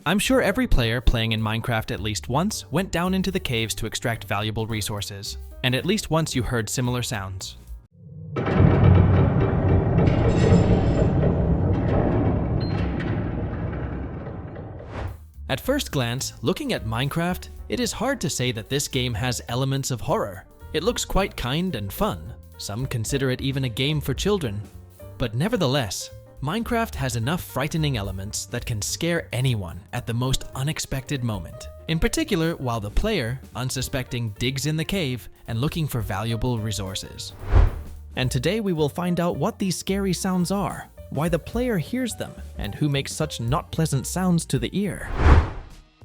I'm sure every player playing in Minecraft at least once went down into the caves to extract valuable resources, and at least once you heard similar sounds. At first glance, looking at Minecraft, it is hard to say that this game has elements of horror. It looks quite kind and fun. Some consider it even a game for children. But nevertheless, Minecraft has enough frightening elements that can scare anyone at the most unexpected moment. In particular, while the player, unsuspecting, digs in the cave and looking for valuable resources. And today we will find out what these scary sounds are, why the player hears them, and who makes such not pleasant sounds to the ear.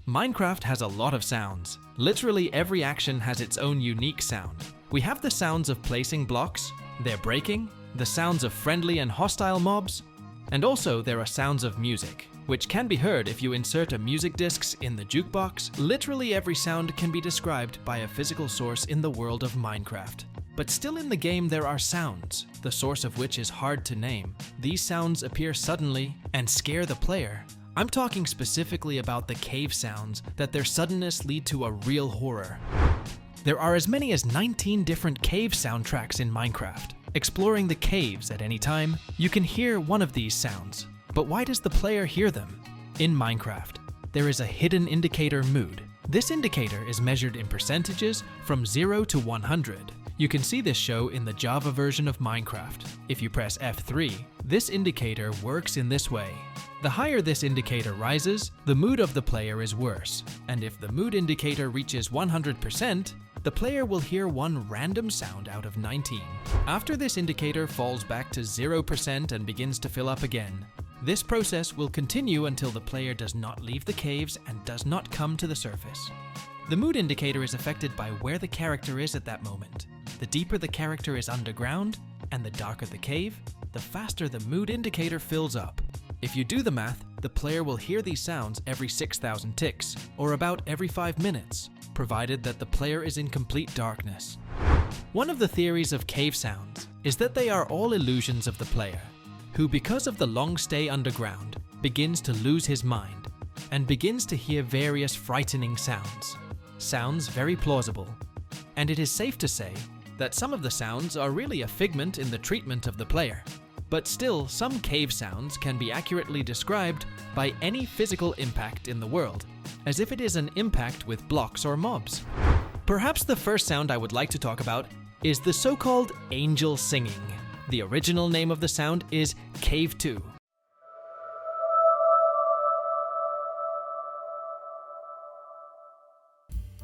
Minecraft has a lot of sounds. Literally every action has its own unique sound. We have the sounds of placing blocks, their breaking, the sounds of friendly and hostile mobs, and also there are sounds of music, which can be heard if you insert a music discs in the jukebox. Literally every sound can be described by a physical source in the world of Minecraft. But still in the game there are sounds, the source of which is hard to name. These sounds appear suddenly and scare the player. I'm talking specifically about the cave sounds, that their suddenness lead to a real horror. There are as many as 19 different cave soundtracks in Minecraft. Exploring the caves at any time, you can hear one of these sounds. But why does the player hear them? In Minecraft, there is a hidden indicator mood. This indicator is measured in percentages from 0 to 100. You can see this show in the Java version of Minecraft. If you press F3, this indicator works in this way. The higher this indicator rises, the mood of the player is worse. And if the mood indicator reaches 100%, the player will hear one random sound out of 19. After this indicator falls back to 0% and begins to fill up again, this process will continue until the player does not leave the caves and does not come to the surface. The mood indicator is affected by where the character is at that moment. The deeper the character is underground, and the darker the cave, the faster the mood indicator fills up. If you do the math, the player will hear these sounds every 6,000 ticks, or about every 5 minutes, provided that the player is in complete darkness. One of the theories of cave sounds is that they are all illusions of the player, who because of the long stay underground, begins to lose his mind, and begins to hear various frightening sounds. Sounds very plausible. And it is safe to say that some of the sounds are really a figment in the treatment of the player. But still, some cave sounds can be accurately described by any physical impact in the world, as if it is an impact with blocks or mobs. Perhaps the first sound I would like to talk about is the so-called angel singing. The original name of the sound is Cave 2.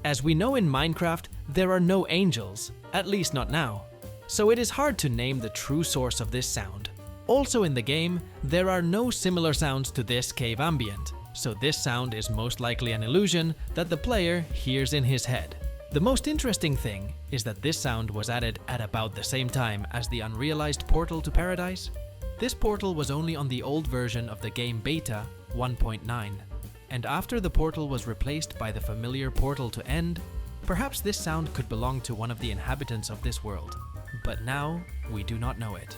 As we know in Minecraft, there are no angels, at least not now. So it is hard to name the true source of this sound. Also in the game, there are no similar sounds to this cave ambient, so this sound is most likely an illusion that the player hears in his head. The most interesting thing is that this sound was added at about the same time as the unrealized portal to paradise. This portal was only on the old version of the game beta 1.9, and after the portal was replaced by the familiar portal to end, perhaps this sound could belong to one of the inhabitants of this world, but now we do not know it.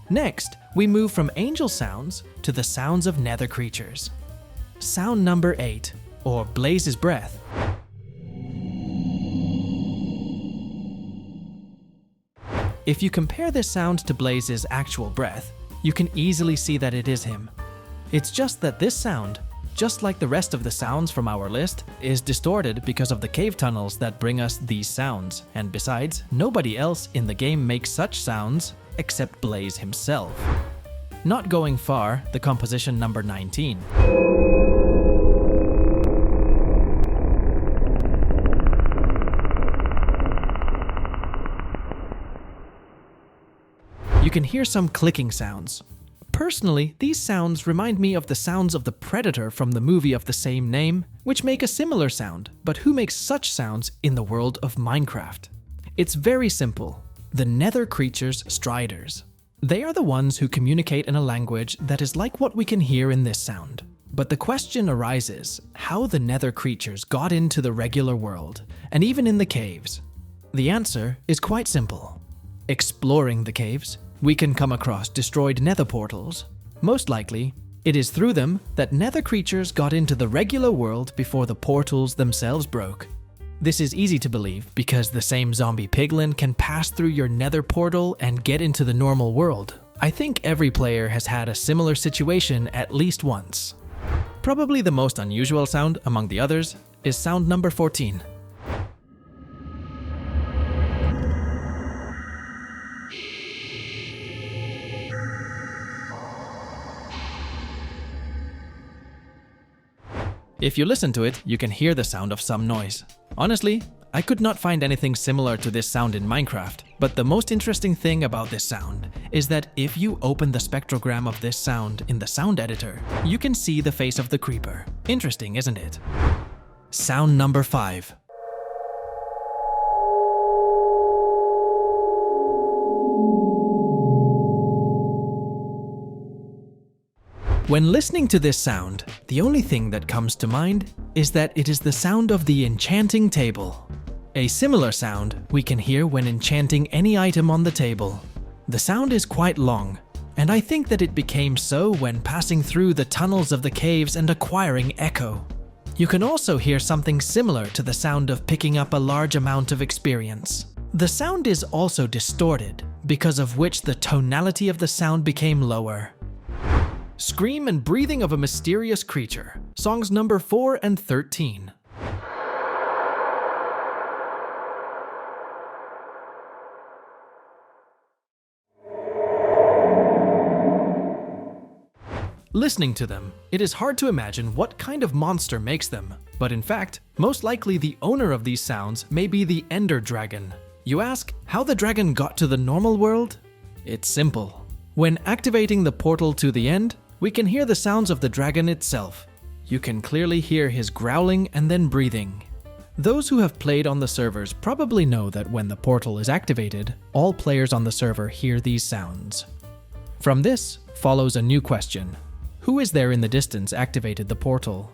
Next, we move from angel sounds to the sounds of nether creatures. Sound number 8, or Blaze's breath. If you compare this sound to Blaze's actual breath, you can easily see that it is him. It's just that this sound, just like the rest of the sounds from our list, is distorted because of the cave tunnels that bring us these sounds, and besides, nobody else in the game makes such sounds except Blaze himself. Not going far, the composition number 19. You can hear some clicking sounds. Personally, these sounds remind me of the sounds of the Predator from the movie of the same name, which make a similar sound, but who makes such sounds in the world of Minecraft? It's very simple. The nether creatures Striders. They are the ones who communicate in a language that is like what we can hear in this sound. But the question arises, how the nether creatures got into the regular world, and even in the caves? The answer is quite simple. Exploring the caves, we can come across destroyed nether portals. Most likely, It is through them that nether creatures got into the regular world before the portals themselves broke. This is easy to believe because the same zombie piglin can pass through your nether portal and get into the normal world. I think every player has had a similar situation at least once. Probably the most unusual sound among the others is sound number 14. If you listen to it, you can hear the sound of some noise. Honestly, I could not find anything similar to this sound in Minecraft, but the most interesting thing about this sound is that if you open the spectrogram of this sound in the sound editor, you can see the face of the creeper. Interesting, isn't it? Sound number 5. When listening to this sound, the only thing that comes to mind is that it is the sound of the enchanting table. A similar sound we can hear when enchanting any item on the table. The sound is quite long, and I think that it became so when passing through the tunnels of the caves and acquiring echo. You can also hear something similar to the sound of picking up a large amount of experience. The sound is also distorted, because of which the tonality of the sound became lower. Scream and breathing of a mysterious creature. Songs number 4 and 13. Listening to them, it is hard to imagine what kind of monster makes them, but in fact, most likely the owner of these sounds may be the Ender Dragon. You ask, how the dragon got to the normal world? It's simple. When activating the portal to the end, we can hear the sounds of the dragon itself. You can clearly hear his growling and then breathing. Those who have played on the servers probably know that when the portal is activated, all players on the server hear these sounds. From this follows a new question. Who is there in the distance activated the portal?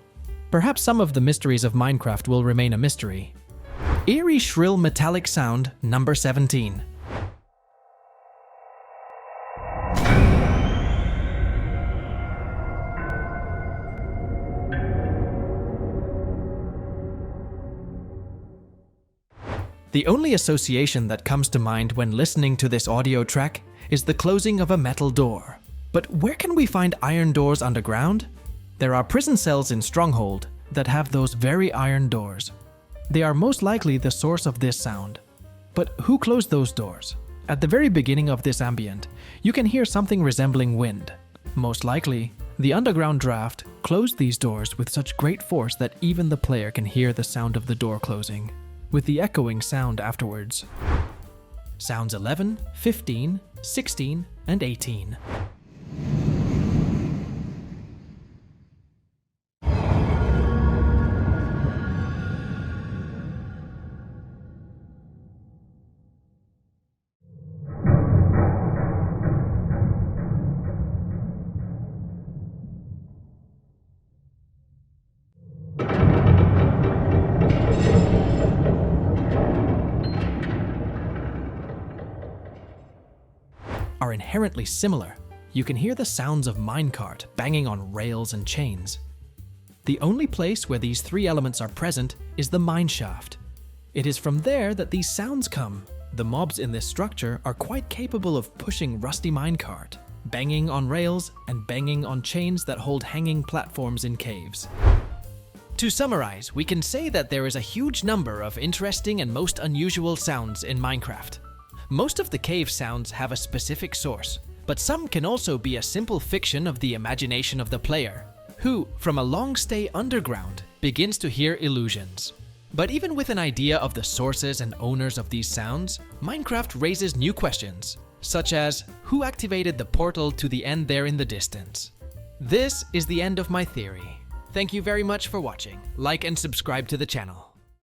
Perhaps some of the mysteries of Minecraft will remain a mystery. Eerie shrill metallic sound number 17. The only association that comes to mind when listening to this audio track is the closing of a metal door. But where can we find iron doors underground? There are prison cells in Stronghold that have those very iron doors. They are most likely the source of this sound. But who closed those doors? At the very beginning of this ambient, you can hear something resembling wind. Most likely, the underground draft closed these doors with such great force that even the player can hear the sound of the door closing, with the echoing sound afterwards. Sounds 11, 15, 16, and 18. Are inherently similar. You can hear the sounds of Minecart banging on rails and chains. The only place where these three elements are present is the mineshaft. It is from there that these sounds come. The mobs in this structure are quite capable of pushing rusty minecart, banging on rails, and banging on chains that hold hanging platforms in caves. To summarize, we can say that there is a huge number of interesting and most unusual sounds in Minecraft. Most of the cave sounds have a specific source, but some can also be a simple fiction of the imagination of the player, who, from a long stay underground, begins to hear illusions. But even with an idea of the sources and owners of these sounds, Minecraft raises new questions, such as who activated the portal to the end there in the distance? This is the end of my theory. Thank you very much for watching. Like and subscribe to the channel.